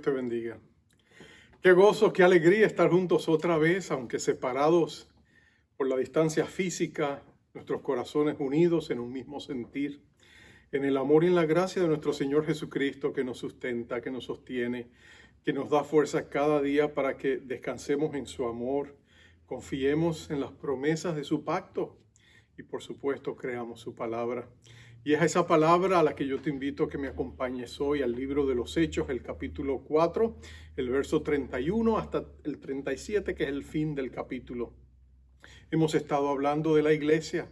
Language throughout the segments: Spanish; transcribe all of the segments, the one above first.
Dios te bendiga. Qué gozo, qué alegría estar juntos otra vez, aunque separados por la distancia física, nuestros corazones unidos en un mismo sentir, en el amor y en la gracia de nuestro Señor Jesucristo que nos sustenta, que nos sostiene, que nos da fuerza cada día para que descansemos en su amor, confiemos en las promesas de su pacto y por supuesto creamos su palabra. Y es a esa palabra a la que yo te invito a que me acompañes hoy al libro de los Hechos, el capítulo 4, el verso 31 hasta el 37, que es el fin del capítulo. Hemos estado hablando de la iglesia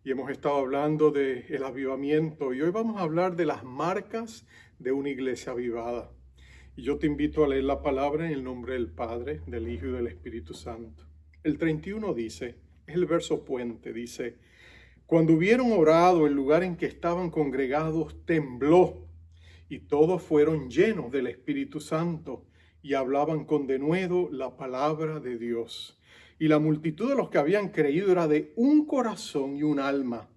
y hemos estado hablando del avivamiento y hoy vamos a hablar de las marcas de una iglesia avivada. Y yo te invito a leer la palabra en el nombre del Padre, del Hijo y del Espíritu Santo. El 31 dice, es el verso puente, dice: cuando hubieron orado, el lugar en que estaban congregados tembló, y todos fueron llenos del Espíritu Santo, y hablaban con denuedo la palabra de Dios. Y la multitud de los que habían creído era de un corazón y un alma,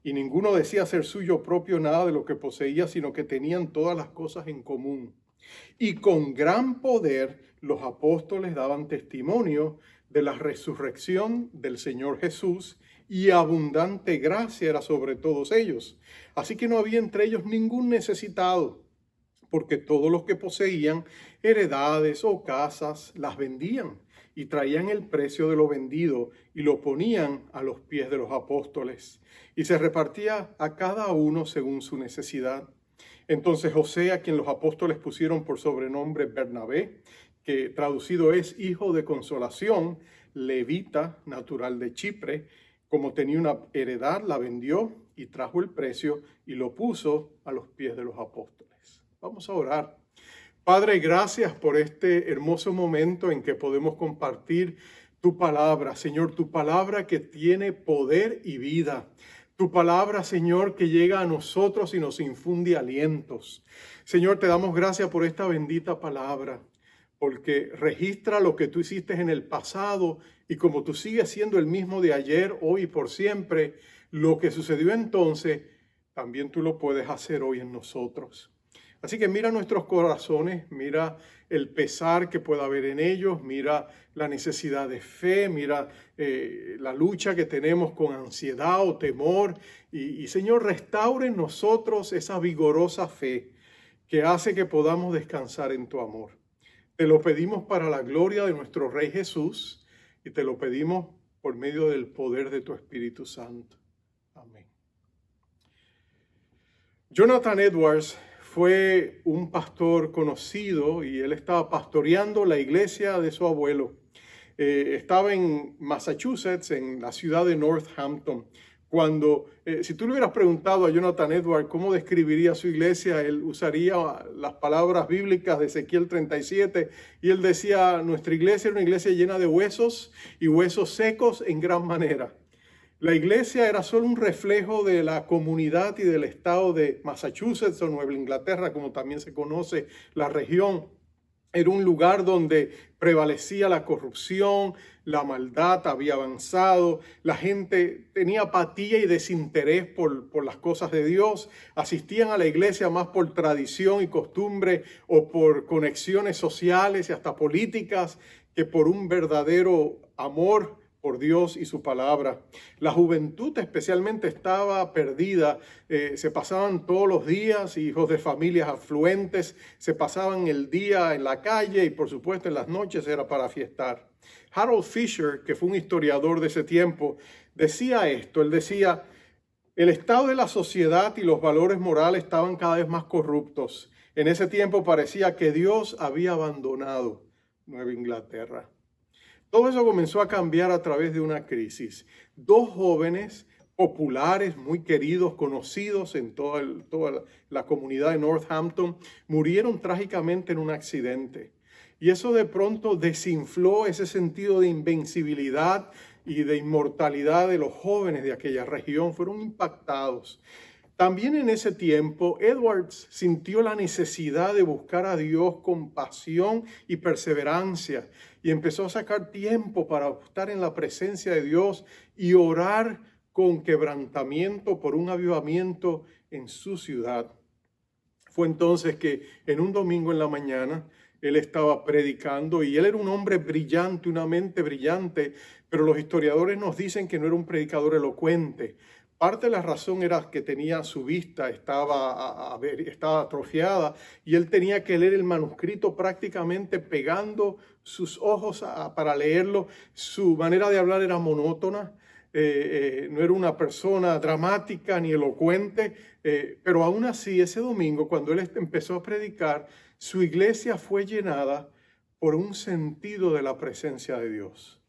y ninguno decía ser suyo propio nada de lo que poseía, sino que tenían todas las cosas en común. Y con gran poder los apóstoles daban testimonio de la resurrección del Señor Jesús, y abundante gracia era sobre todos ellos. Así que no había entre ellos ningún necesitado, porque todos los que poseían heredades o casas las vendían y traían el precio de lo vendido y lo ponían a los pies de los apóstoles, y se repartía a cada uno según su necesidad. Entonces José, a quien los apóstoles pusieron por sobrenombre Bernabé, que traducido es hijo de consolación, levita, natural de Chipre, como tenía una heredad, la vendió y trajo el precio y lo puso a los pies de los apóstoles. Vamos a orar. Padre, gracias por este hermoso momento en que podemos compartir tu palabra, Señor, tu palabra que tiene poder y vida. Tu palabra, Señor, que llega a nosotros y nos infunde alientos. Señor, te damos gracias por esta bendita palabra, porque registra lo que tú hiciste en el pasado y como tú sigues siendo el mismo de ayer, hoy y por siempre, lo que sucedió entonces, también tú lo puedes hacer hoy en nosotros. Así que mira nuestros corazones, mira el pesar que pueda haber en ellos, mira la necesidad de fe, mira la lucha que tenemos con ansiedad o temor. Y Señor, restaure en nosotros esa vigorosa fe que hace que podamos descansar en tu amor. Te lo pedimos para la gloria de nuestro Rey Jesús y te lo pedimos por medio del poder de tu Espíritu Santo. Amén. Jonathan Edwards fue un pastor conocido y él estaba pastoreando la iglesia de su abuelo. Estaba en Massachusetts, en la ciudad de Northampton. Cuando, si tú le hubieras preguntado a Jonathan Edwards cómo describiría su iglesia, él usaría las palabras bíblicas de Ezequiel 37 y él decía: nuestra iglesia era una iglesia llena de huesos y huesos secos en gran manera. La iglesia era solo un reflejo de la comunidad y del estado de Massachusetts o Nueva Inglaterra, como también se conoce la región. Era un lugar donde prevalecía la corrupción, la maldad había avanzado, la gente tenía apatía y desinterés por las cosas de Dios, asistían a la iglesia más por tradición y costumbre o por conexiones sociales y hasta políticas que por un verdadero amor por Dios y su palabra. La juventud especialmente estaba perdida, se pasaban todos los días, hijos de familias afluentes, se pasaban el día en la calle y por supuesto en las noches era para fiestar. Harold Fisher, que fue un historiador de ese tiempo, decía esto, él decía: el estado de la sociedad y los valores morales estaban cada vez más corruptos. En ese tiempo parecía que Dios había abandonado Nueva Inglaterra. Todo eso comenzó a cambiar a través de una crisis. Dos jóvenes populares, muy queridos, conocidos en toda la comunidad de Northampton, murieron trágicamente en un accidente. Y eso de pronto desinfló ese sentido de invencibilidad y de inmortalidad de los jóvenes de aquella región. Fueron impactados. También en ese tiempo, Edwards sintió la necesidad de buscar a Dios con pasión y perseverancia y empezó a sacar tiempo para estar en la presencia de Dios y orar con quebrantamiento por un avivamiento en su ciudad. Fue entonces que en un domingo en la mañana él estaba predicando y él era un hombre brillante, una mente brillante, pero los historiadores nos dicen que no era un predicador elocuente. Parte de la razón era que tenía su vista, estaba atrofiada y él tenía que leer el manuscrito prácticamente pegando sus ojos para leerlo. Su manera de hablar era monótona. No era una persona dramática ni elocuente, pero aún así ese domingo cuando él empezó a predicar, su iglesia fue llenada por un sentido de la presencia de Dios.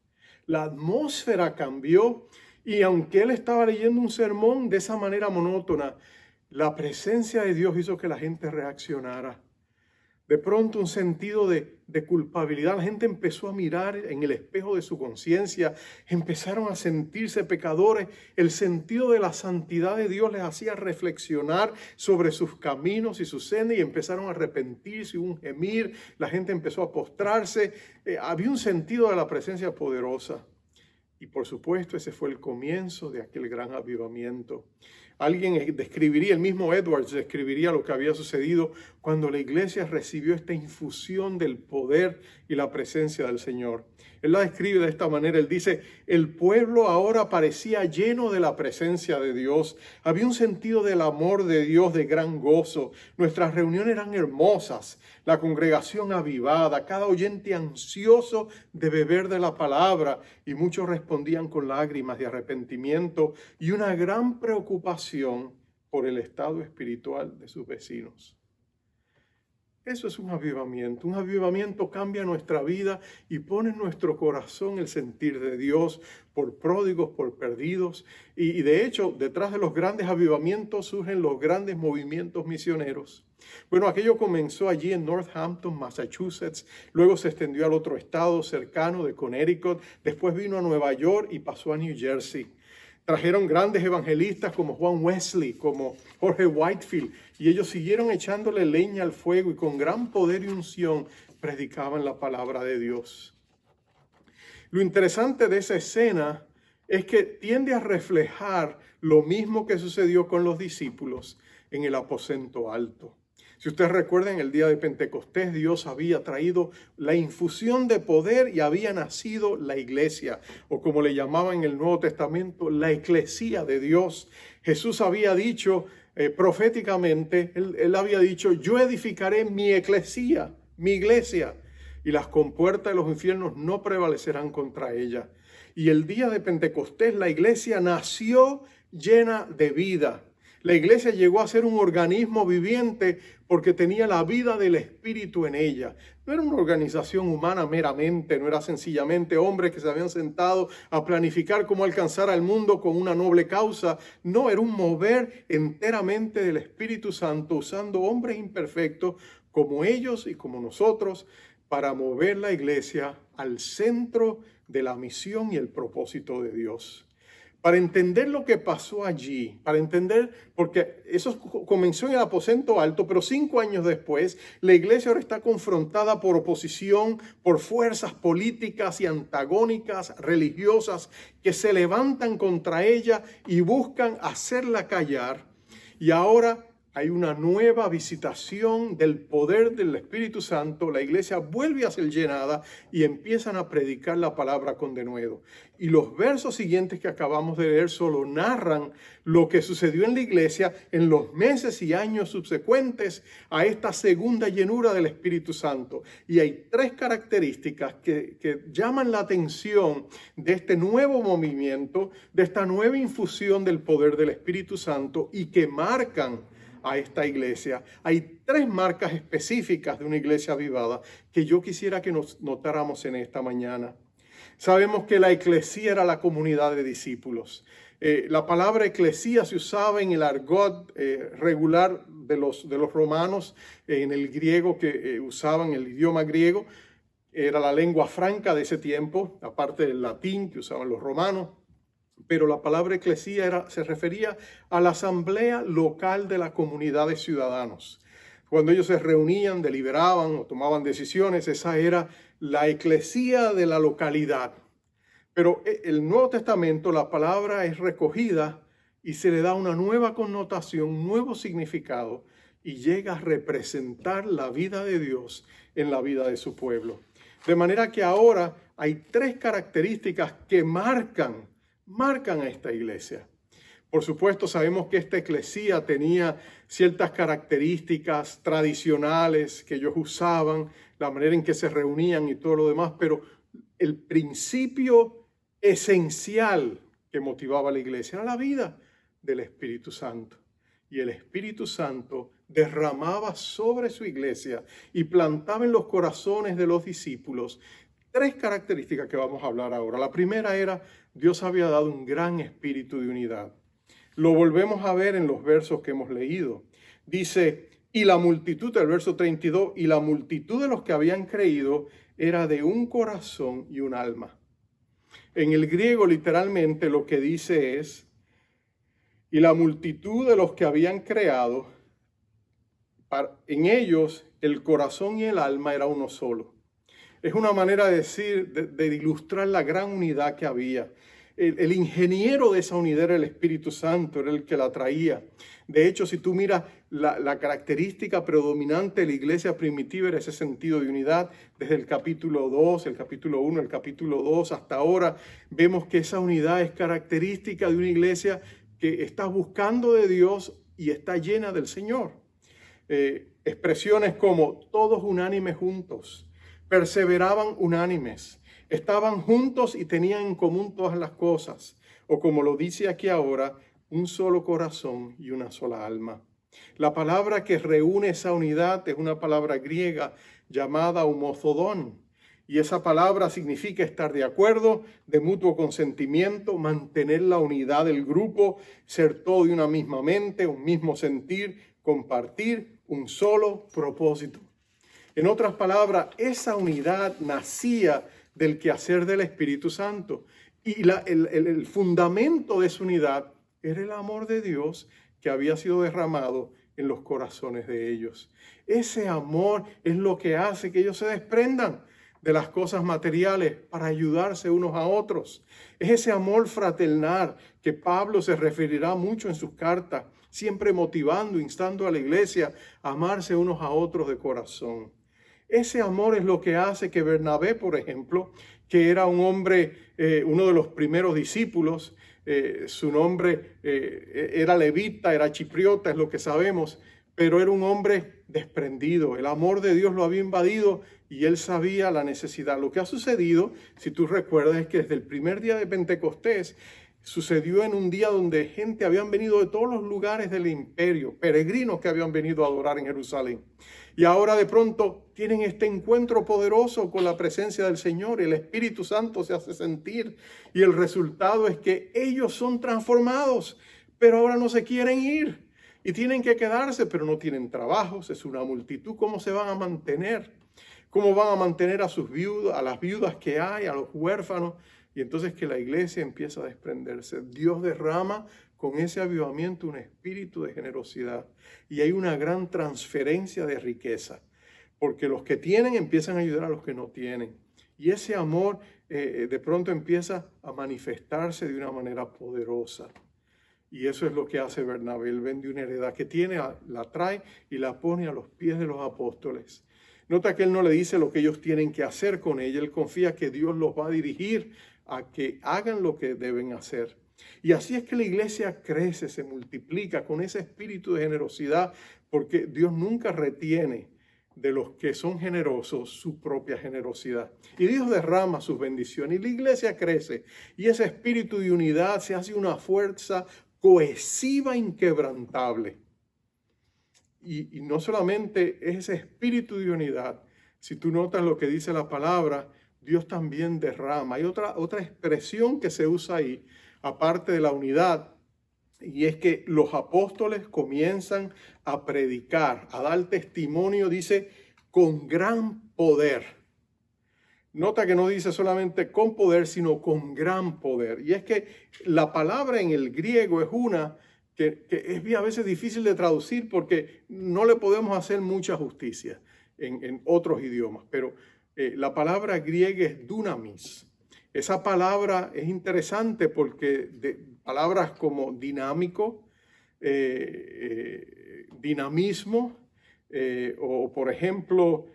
La atmósfera cambió y aunque él estaba leyendo un sermón de esa manera monótona, la presencia de Dios hizo que la gente reaccionara. De pronto un sentido de culpabilidad. La gente empezó a mirar en el espejo de su conciencia, empezaron a sentirse pecadores. El sentido de la santidad de Dios les hacía reflexionar sobre sus caminos y sus sendas y empezaron a arrepentirse y un gemir. La gente empezó a postrarse. Había un sentido de la presencia poderosa. Y por supuesto ese fue el comienzo de aquel gran avivamiento. Alguien describiría, el mismo Edwards describiría lo que había sucedido cuando la iglesia recibió esta infusión del poder y la presencia del Señor. Él la describe de esta manera, él dice, el pueblo ahora parecía lleno de la presencia de Dios. Había un sentido del amor de Dios de gran gozo. Nuestras reuniones eran hermosas, la congregación avivada, cada oyente ansioso de beber de la palabra y muchos respondían con lágrimas de arrepentimiento y una gran preocupación por el estado espiritual de sus vecinos. Eso es un avivamiento. Un avivamiento cambia nuestra vida y pone en nuestro corazón el sentir de Dios por pródigos, por perdidos. Y de hecho, detrás de los grandes avivamientos surgen los grandes movimientos misioneros. Bueno, aquello comenzó allí en Northampton, Massachusetts. Luego se extendió al otro estado cercano de Connecticut. Después vino a Nueva York y pasó a New Jersey. Trajeron grandes evangelistas como Juan Wesley, como Jorge Whitefield, y ellos siguieron echándole leña al fuego y con gran poder y unción predicaban la palabra de Dios. Lo interesante de esa escena es que tiende a reflejar lo mismo que sucedió con los discípulos en el aposento alto. Si ustedes recuerdan, el día de Pentecostés Dios había traído la infusión de poder y había nacido la iglesia, o como le llamaban en el Nuevo Testamento, la eclesía de Dios. Jesús había dicho proféticamente, él había dicho, yo edificaré mi eclesía, mi iglesia, y las compuertas de los infiernos no prevalecerán contra ella. Y el día de Pentecostés la iglesia nació llena de vida. La iglesia llegó a ser un organismo viviente porque tenía la vida del Espíritu en ella. No era una organización humana meramente, no era sencillamente hombres que se habían sentado a planificar cómo alcanzar al mundo con una noble causa. No, era un mover enteramente del Espíritu Santo usando hombres imperfectos como ellos y como nosotros para mover la iglesia al centro de la misión y el propósito de Dios. Para entender lo que pasó allí, para entender, porque eso comenzó en el aposento alto, pero 5 años después, la iglesia ahora está confrontada por oposición, por fuerzas políticas y antagónicas, religiosas, que se levantan contra ella y buscan hacerla callar. Y ahora hay una nueva visitación del poder del Espíritu Santo. La iglesia vuelve a ser llenada y empiezan a predicar la palabra con denuedo. Y los versos siguientes que acabamos de leer solo narran lo que sucedió en la iglesia en los meses y años subsecuentes a esta segunda llenura del Espíritu Santo. Y hay 3 características que llaman la atención de este nuevo movimiento, de esta nueva infusión del poder del Espíritu Santo y que marcan a esta iglesia. Hay 3 marcas específicas de una iglesia avivada que yo quisiera que nos notáramos en esta mañana. Sabemos que la eclesía era la comunidad de discípulos. La palabra eclesía se usaba en el argot regular de los romanos, en el griego que usaban, el idioma griego. Era la lengua franca de ese tiempo, aparte del latín que usaban los romanos. Pero la palabra eclesía se refería a la asamblea local de la comunidad de ciudadanos. Cuando ellos se reunían, deliberaban o tomaban decisiones, esa era la eclesía de la localidad. Pero en el Nuevo Testamento la palabra es recogida y se le da una nueva connotación, un nuevo significado, y llega a representar la vida de Dios en la vida de su pueblo. De manera que ahora hay tres características que marcan a esta iglesia. Por supuesto, sabemos que esta eclesía tenía ciertas características tradicionales que ellos usaban, la manera en que se reunían y todo lo demás, pero el principio esencial que motivaba a la iglesia era la vida del Espíritu Santo. Y el Espíritu Santo derramaba sobre su iglesia y plantaba en los corazones de los discípulos tres características que vamos a hablar ahora. La primera era, Dios había dado un gran espíritu de unidad. Lo volvemos a ver en los versos que hemos leído. Dice, y la multitud, el verso 32, y la multitud de los que habían creído era de un corazón y un alma. En el griego literalmente lo que dice es, y la multitud de los que habían creado, en ellos el corazón y el alma era uno solo. Es una manera de decir, de ilustrar la gran unidad que había. El ingeniero de esa unidad era el Espíritu Santo, era el que la traía. De hecho, si tú miras la característica predominante de la iglesia primitiva era ese sentido de unidad. Desde el capítulo 2, el capítulo 1, el capítulo 2 hasta ahora, vemos que esa unidad es característica de una iglesia que está buscando de Dios y está llena del Señor. Expresiones como todos unánimes juntos, perseveraban unánimes, estaban juntos y tenían en común todas las cosas, o como lo dice aquí ahora, un solo corazón y una sola alma. La palabra que reúne esa unidad es una palabra griega llamada homozodón, y esa palabra significa estar de acuerdo, de mutuo consentimiento, mantener la unidad del grupo, ser todo de una misma mente, un mismo sentir, compartir un solo propósito. En otras palabras, esa unidad nacía del quehacer del Espíritu Santo. Y el fundamento de esa unidad era el amor de Dios que había sido derramado en los corazones de ellos. Ese amor es lo que hace que ellos se desprendan de las cosas materiales para ayudarse unos a otros. Es ese amor fraternal que Pablo se referirá mucho en sus cartas, siempre motivando, instando a la iglesia a amarse unos a otros de corazón. Ese amor es lo que hace que Bernabé, por ejemplo, que era un hombre, uno de los primeros discípulos, su nombre era levita, era chipriota, es lo que sabemos, pero era un hombre desprendido. El amor de Dios lo había invadido y él sabía la necesidad. Lo que ha sucedido, si tú recuerdas, es que desde el primer día de Pentecostés sucedió en un día donde gente habían venido de todos los lugares del imperio, peregrinos que habían venido a adorar en Jerusalén. Y ahora de pronto tienen este encuentro poderoso con la presencia del Señor. El Espíritu Santo se hace sentir y el resultado es que ellos son transformados, pero ahora no se quieren ir y tienen que quedarse, pero no tienen trabajos. Es una multitud. ¿Cómo se van a mantener? ¿Cómo van a mantener a sus viudas, a las viudas que hay, a los huérfanos? Y entonces que la iglesia empieza a desprenderse. Dios derrama con ese avivamiento un espíritu de generosidad. Y hay una gran transferencia de riqueza. Porque los que tienen empiezan a ayudar a los que no tienen. Y ese amor de pronto empieza a manifestarse de una manera poderosa. Y eso es lo que hace Bernabé. Él vende una heredad que tiene, la trae y la pone a los pies de los apóstoles. Nota que él no le dice lo que ellos tienen que hacer con ella. Él confía que Dios los va a dirigir a que hagan lo que deben hacer. Y así es que la iglesia crece, se multiplica con ese espíritu de generosidad, porque Dios nunca retiene de los que son generosos su propia generosidad. Y Dios derrama sus bendiciones y la iglesia crece. Y ese espíritu de unidad se hace una fuerza cohesiva inquebrantable. Y no solamente ese espíritu de unidad, si tú notas lo que dice la palabra, Dios también derrama. Hay otra expresión que se usa ahí, aparte de la unidad, y es que los apóstoles comienzan a predicar, a dar testimonio, dice, con gran poder. Nota que no dice solamente con poder, sino con gran poder. Y es que la palabra en el griego es una que es a veces difícil de traducir porque no le podemos hacer mucha justicia en otros idiomas. Pero la palabra griega es dunamis. Esa palabra es interesante porque palabras como dinámico, dinamismo o por ejemplo,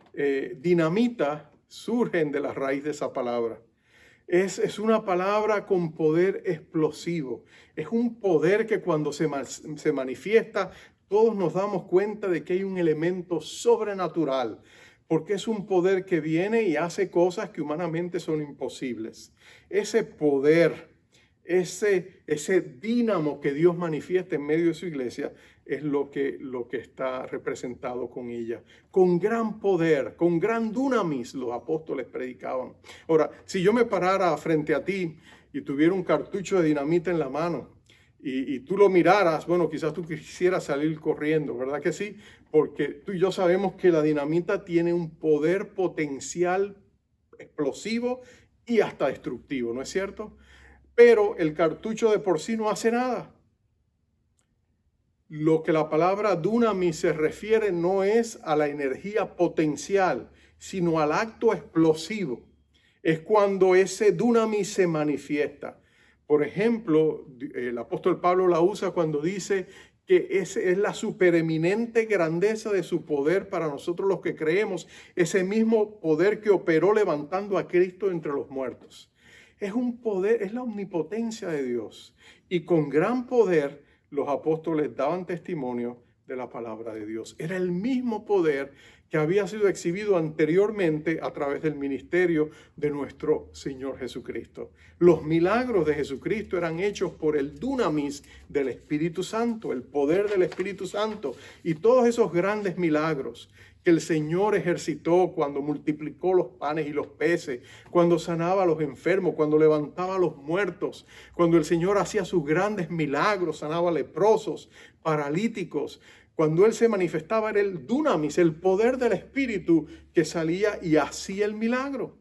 dinamita surgen de la raíz de esa palabra. Es una palabra con poder explosivo. Es un poder que cuando se manifiesta, todos nos damos cuenta de que hay un elemento sobrenatural, porque es un poder que viene y hace cosas que humanamente son imposibles. Ese poder, ese dínamo que Dios manifiesta en medio de su iglesia, es lo que está representado con ella. Con gran poder, con gran dunamis, los apóstoles predicaban. Ahora, si yo me parara frente a ti y tuviera un cartucho de dinamita en la mano y tú lo miraras, bueno, quizás tú quisieras salir corriendo, ¿verdad que sí? Porque tú y yo sabemos que la dinamita tiene un poder potencial explosivo y hasta destructivo, ¿no es cierto? Pero el cartucho de por sí no hace nada. Lo que la palabra dunamis se refiere no es a la energía potencial, sino al acto explosivo. Es cuando ese dunamis se manifiesta. Por ejemplo, el apóstol Pablo la usa cuando dice que ese es la supereminente grandeza de su poder para nosotros los que creemos, ese mismo poder que operó levantando a Cristo entre los muertos. Es un poder, es la omnipotencia de Dios. Y con gran poder los apóstoles daban testimonio de la palabra de Dios. Era el mismo poder que había sido exhibido anteriormente a través del ministerio de nuestro Señor Jesucristo. Los milagros de Jesucristo eran hechos por el dunamis del Espíritu Santo, el poder del Espíritu Santo, y todos esos grandes milagros que el Señor ejercitó cuando multiplicó los panes y los peces, cuando sanaba a los enfermos, cuando levantaba a los muertos, cuando el Señor hacía sus grandes milagros, sanaba leprosos, paralíticos. Cuando Él se manifestaba era el dunamis, el poder del Espíritu que salía y hacía el milagro.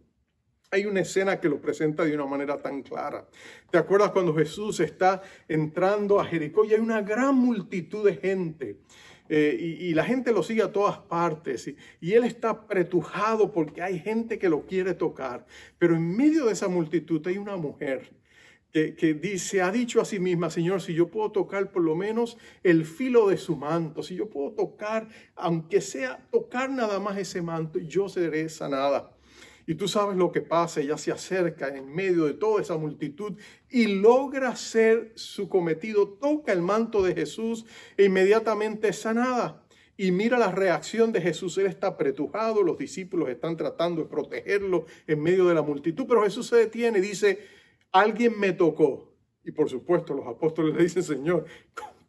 Hay una escena que lo presenta de una manera tan clara. ¿Te acuerdas cuando Jesús está entrando a Jericó y hay una gran multitud de gente? Y la gente lo sigue a todas partes y él está apretujado porque hay gente que lo quiere tocar. Pero en medio de esa multitud hay una mujer que dice, ha dicho a sí misma, Señor, si yo puedo tocar por lo menos el filo de su manto, si yo puedo tocar, aunque sea tocar nada más ese manto, yo seré sanada. Y tú sabes lo que pasa, ella se acerca en medio de toda esa multitud y logra hacer su cometido, toca el manto de Jesús e inmediatamente es sanada. Y mira la reacción de Jesús, él está apretujado, los discípulos están tratando de protegerlo en medio de la multitud, pero Jesús se detiene y dice, alguien me tocó. Y por supuesto los apóstoles le dicen, Señor,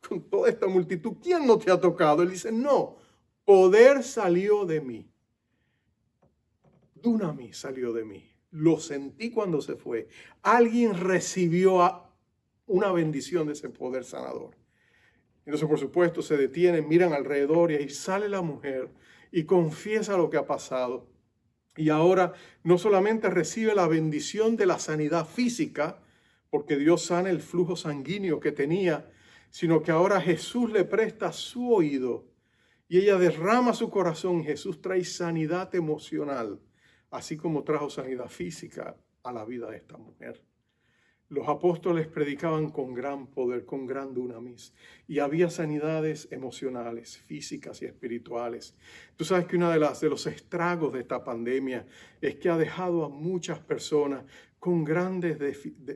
con toda esta multitud, ¿quién no te ha tocado? Él dice, no, poder salió de mí. Dunamis salió de mí. Lo sentí cuando se fue. Alguien recibió una bendición de ese poder sanador. Entonces, por supuesto, se detienen, miran alrededor y ahí sale la mujer y confiesa lo que ha pasado. Y ahora no solamente recibe la bendición de la sanidad física, porque Dios sana el flujo sanguíneo que tenía, sino que ahora Jesús le presta su oído y ella derrama su corazón. Jesús trae sanidad emocional, así como trajo sanidad física a la vida de esta mujer. Los apóstoles predicaban con gran poder, con gran dunamis, y había sanidades emocionales, físicas y espirituales. Tú sabes que uno de los estragos de esta pandemia es que ha dejado a muchas personas con grandes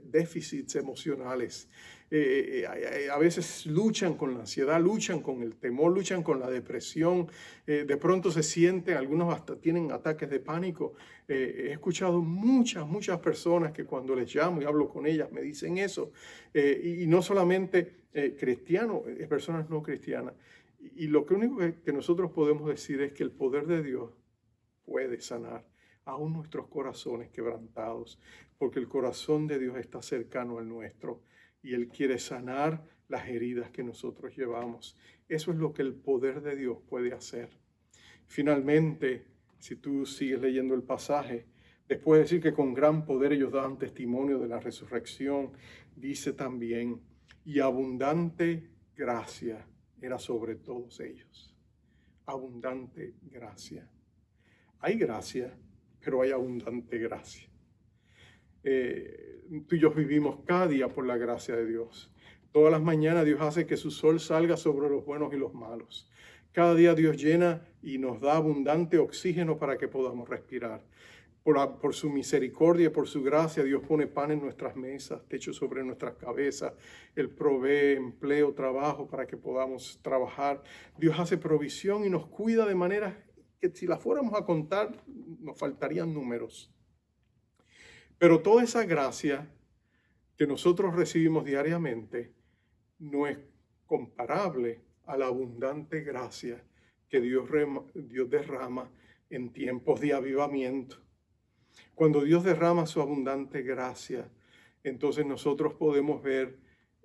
déficits emocionales. A veces luchan con la ansiedad, luchan con el temor, luchan con la depresión. De pronto se sienten, algunos hasta tienen ataques de pánico. He escuchado muchas personas que cuando les llamo y hablo con ellas me dicen eso. Y no solamente cristianos, personas no cristianas. Y lo único que nosotros podemos decir es que el poder de Dios puede sanar aún nuestros corazones quebrantados, porque el corazón de Dios está cercano al nuestro y Él quiere sanar las heridas que nosotros llevamos. Eso es lo que el poder de Dios puede hacer. Finalmente, si tú sigues leyendo el pasaje, después de decir que con gran poder ellos daban testimonio de la resurrección, dice también, y abundante gracia era sobre todos ellos. Abundante gracia. Hay gracia, pero hay abundante gracia. Tú y yo vivimos cada día por la gracia de Dios, Todas las mañanas Dios hace que su sol salga sobre los buenos y los malos. Cada día Dios llena y nos da abundante oxígeno para que podamos respirar. Por su misericordia y por su gracia, Dios pone pan en nuestras mesas, techo sobre nuestras cabezas. Él provee empleo, trabajo para que podamos trabajar. Dios hace provisión y nos cuida de manera que si la fuéramos a contar, nos faltarían números. Pero toda esa gracia que nosotros recibimos diariamente no es comparable a la abundante gracia que Dios derrama en tiempos de avivamiento. Cuando Dios derrama su abundante gracia, entonces nosotros podemos ver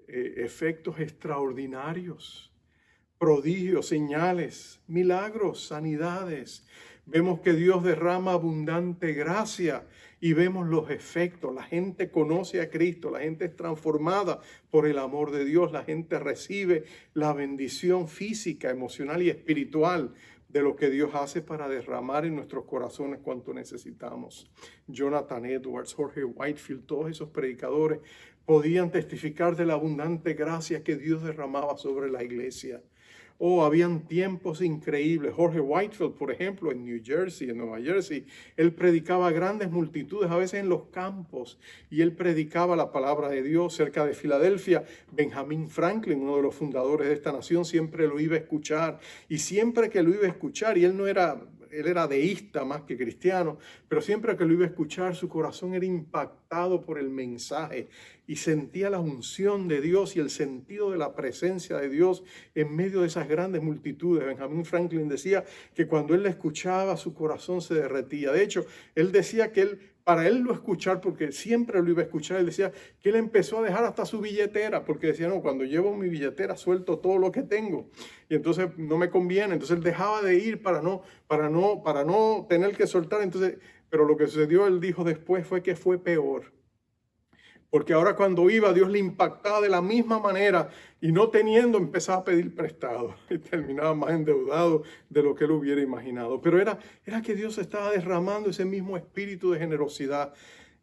efectos extraordinarios, prodigios, señales, milagros, sanidades. Vemos que Dios derrama abundante gracia y vemos los efectos. La gente conoce a Cristo, la gente es transformada por el amor de Dios, la gente recibe la bendición física, emocional y espiritual de lo que Dios hace para derramar en nuestros corazones cuanto necesitamos. Jonathan Edwards, Jorge Whitefield, todos esos predicadores podían testificar de la abundante gracia que Dios derramaba sobre la iglesia. Habían tiempos increíbles. Jorge Whitefield, por ejemplo, en Nueva Jersey, él predicaba a grandes multitudes, a veces en los campos, y él predicaba la palabra de Dios. Cerca de Filadelfia, Benjamin Franklin, uno de los fundadores de esta nación, siempre lo iba a escuchar, y siempre que lo iba a escuchar, y él era deísta más que cristiano, pero siempre que lo iba a escuchar, su corazón era impactado por el mensaje y sentía la unción de Dios y el sentido de la presencia de Dios en medio de esas grandes multitudes. Benjamin Franklin decía que cuando él la escuchaba, su corazón se derretía. De hecho, él decía que para él lo escuchar, porque siempre lo iba a escuchar, él decía que él empezó a dejar hasta su billetera, porque decía, no, cuando llevo mi billetera suelto todo lo que tengo, y entonces no me conviene. Entonces él dejaba de ir para no tener que soltar. Entonces, pero lo que sucedió, él dijo después, fue que fue peor. Porque ahora cuando iba, Dios le impactaba de la misma manera y no teniendo, empezaba a pedir prestado y terminaba más endeudado de lo que él hubiera imaginado. Pero era que Dios estaba derramando ese mismo espíritu de generosidad,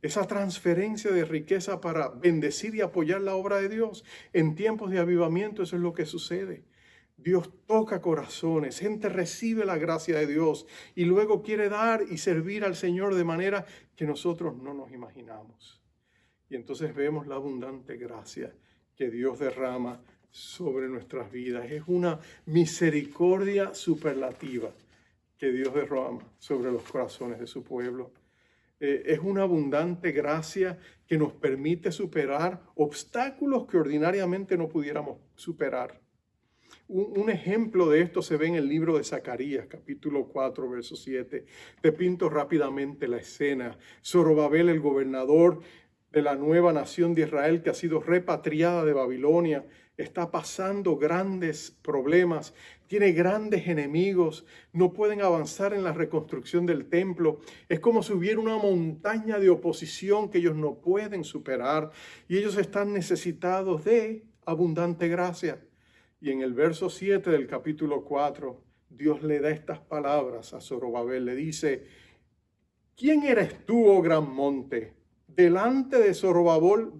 esa transferencia de riqueza para bendecir y apoyar la obra de Dios. En tiempos de avivamiento eso es lo que sucede. Dios toca corazones, gente recibe la gracia de Dios y luego quiere dar y servir al Señor de manera que nosotros no nos imaginamos. Y entonces vemos la abundante gracia que Dios derrama sobre nuestras vidas. Es una misericordia superlativa que Dios derrama sobre los corazones de su pueblo. Es una abundante gracia que nos permite superar obstáculos que ordinariamente no pudiéramos superar. Un ejemplo de esto se ve en el libro de Zacarías, capítulo 4, verso 7. Te pinto rápidamente la escena. Zorobabel, el gobernador de la nueva nación de Israel que ha sido repatriada de Babilonia, está pasando grandes problemas, tiene grandes enemigos, no pueden avanzar en la reconstrucción del templo. Es como si hubiera una montaña de oposición que ellos no pueden superar y ellos están necesitados de abundante gracia. Y en el verso 7 del capítulo 4, Dios le da estas palabras a Zorobabel, le dice: ¿quién eres tú, oh gran monte? Delante de Zorobabel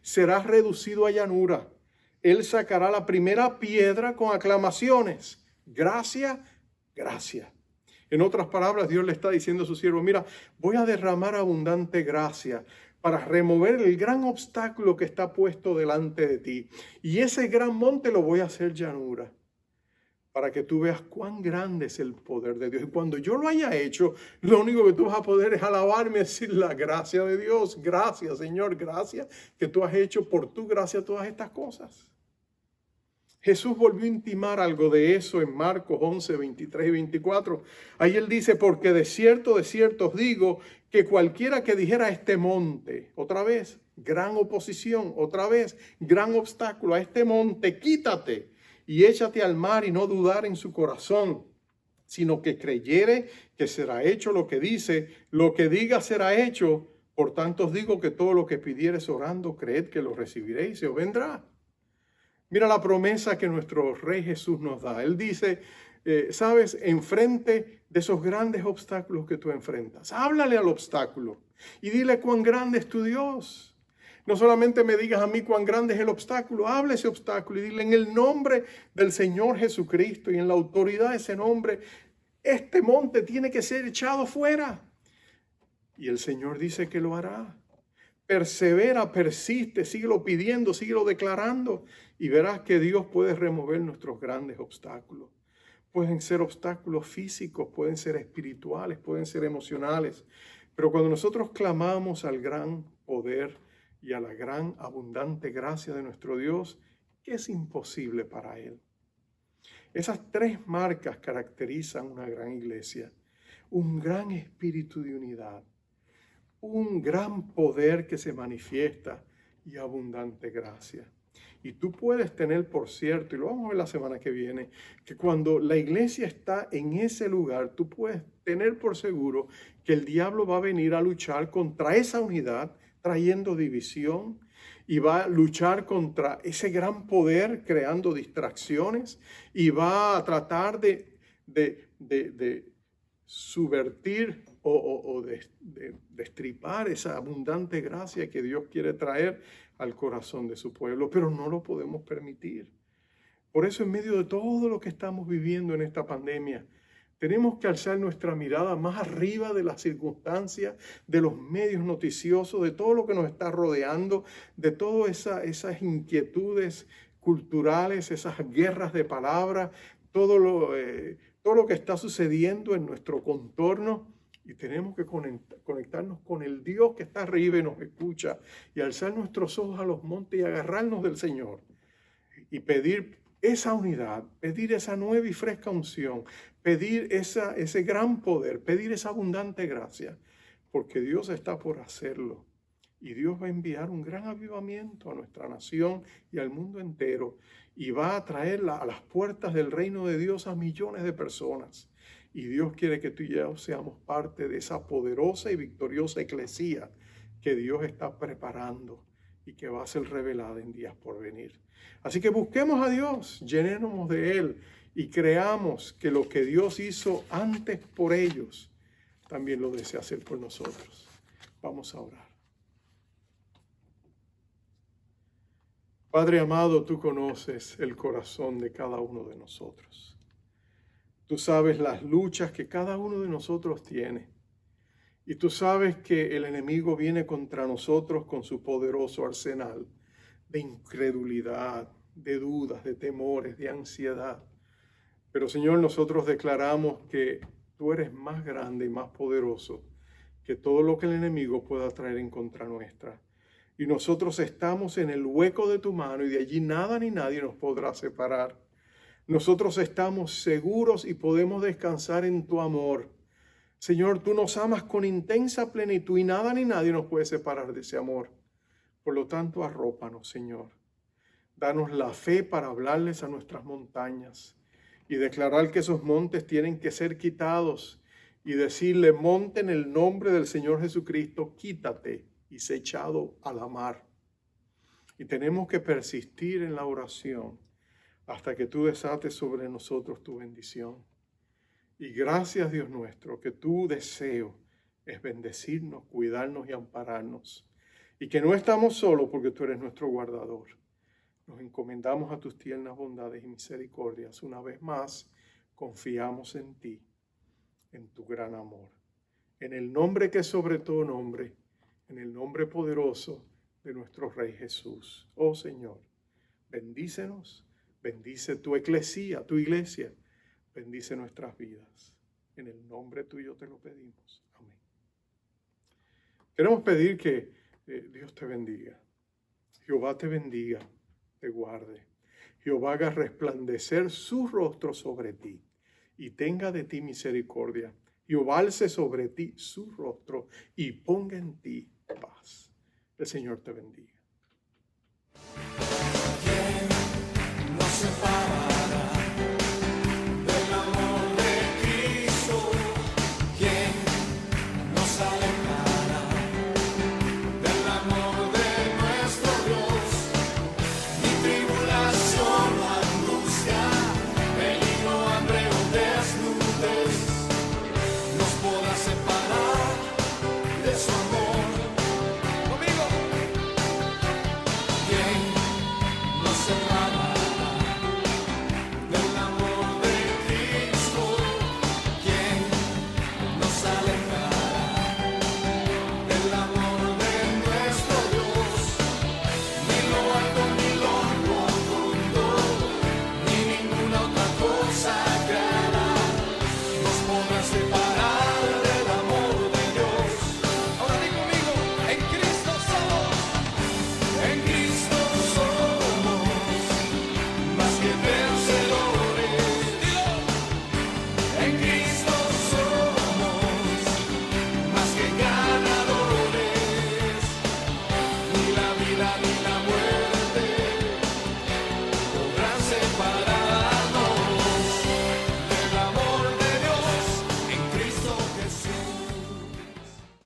serás reducido a llanura. Él sacará la primera piedra con aclamaciones. Gracia, gracia. En otras palabras, Dios le está diciendo a su siervo: mira, voy a derramar abundante gracia para remover el gran obstáculo que está puesto delante de ti. Y ese gran monte lo voy a hacer llanura, para que tú veas cuán grande es el poder de Dios. Y cuando yo lo haya hecho, lo único que tú vas a poder es alabarme, decir la gracia de Dios. Gracias, Señor, gracias que tú has hecho por tu gracia todas estas cosas. Jesús volvió a intimar algo de eso en Marcos 11, 23 y 24. Ahí él dice: porque de cierto os digo, que cualquiera que dijera a este monte, otra vez, gran oposición, otra vez, gran obstáculo, a este monte, quítate y échate al mar, y no dudar en su corazón, sino que creyere que será hecho lo que dice, lo que diga será hecho. Por tanto os digo que todo lo que pidiereis orando, creed que lo recibiréis y se os vendrá. Mira la promesa que nuestro Rey Jesús nos da. Él dice, sabes, enfrente de esos grandes obstáculos que tú enfrentas, háblale al obstáculo y dile cuán grande es tu Dios. No solamente me digas a mí cuán grande es el obstáculo, habla ese obstáculo y dile en el nombre del Señor Jesucristo y en la autoridad de ese nombre, este monte tiene que ser echado fuera. Y el Señor dice que lo hará. Persevera, persiste, síguelo pidiendo, síguelo declarando y verás que Dios puede remover nuestros grandes obstáculos. Pueden ser obstáculos físicos, pueden ser espirituales, pueden ser emocionales. Pero cuando nosotros clamamos al gran poder y a la gran abundante gracia de nuestro Dios, ¿qué es imposible para Él? Esas tres marcas caracterizan una gran iglesia. Un gran espíritu de unidad, un gran poder que se manifiesta y abundante gracia. Y tú puedes tener por cierto, y lo vamos a ver la semana que viene, que cuando la iglesia está en ese lugar, tú puedes tener por seguro que el diablo va a venir a luchar contra esa unidad, trayendo división, y va a luchar contra ese gran poder, creando distracciones, y va a tratar de subvertir o destripar esa abundante gracia que Dios quiere traer al corazón de su pueblo, pero no lo podemos permitir. Por eso, en medio de todo lo que estamos viviendo en esta pandemia, tenemos que alzar nuestra mirada más arriba de las circunstancias, de los medios noticiosos, de todo lo que nos está rodeando, de todas esas inquietudes culturales, esas guerras de palabras, todo lo que está sucediendo en nuestro contorno, y tenemos que conectarnos con el Dios que está arriba y nos escucha, y alzar nuestros ojos a los montes y agarrarnos del Señor y pedir esa unidad, pedir esa nueva y fresca unción, pedir ese gran poder, pedir esa abundante gracia, porque Dios está por hacerlo. Y Dios va a enviar un gran avivamiento a nuestra nación y al mundo entero. Y va a traer a las puertas del reino de Dios a millones de personas. Y Dios quiere que tú y yo seamos parte de esa poderosa y victoriosa eclesía que Dios está preparando y que va a ser revelada en días por venir. Así que busquemos a Dios, llenémonos de Él y creamos que lo que Dios hizo antes por ellos, también lo desea hacer por nosotros. Vamos a orar. Padre amado, tú conoces el corazón de cada uno de nosotros. Tú sabes las luchas que cada uno de nosotros tiene. Y tú sabes que el enemigo viene contra nosotros con su poderoso arsenal de incredulidad, de dudas, de temores, de ansiedad. Pero Señor, nosotros declaramos que tú eres más grande y más poderoso que todo lo que el enemigo pueda traer en contra nuestra. Y nosotros estamos en el hueco de tu mano y de allí nada ni nadie nos podrá separar. Nosotros estamos seguros y podemos descansar en tu amor. Señor, tú nos amas con intensa plenitud y nada ni nadie nos puede separar de ese amor. Por lo tanto, arrópanos, Señor. Danos la fe para hablarles a nuestras montañas y declarar que esos montes tienen que ser quitados y decirle, monte en el nombre del Señor Jesucristo, quítate y sé echado a la mar. Y tenemos que persistir en la oración hasta que tú desates sobre nosotros tu bendición. Y gracias, Dios nuestro, que tu deseo es bendecirnos, cuidarnos y ampararnos. Y que no estamos solos porque tú eres nuestro guardador. Nos encomendamos a tus tiernas bondades y misericordias. Una vez más, confiamos en ti, en tu gran amor. En el nombre que es sobre todo nombre, en el nombre poderoso de nuestro Rey Jesús. Oh Señor, bendícenos, bendice tu eclesía, tu iglesia, bendice nuestras vidas. En el nombre tuyo te lo pedimos. Amén. Queremos pedir que Dios te bendiga. Jehová te bendiga, te guarde. Jehová haga resplandecer su rostro sobre ti y tenga de ti misericordia. Jehová alce sobre ti su rostro y ponga en ti paz. El Señor te bendiga. ¿Quién nos separa?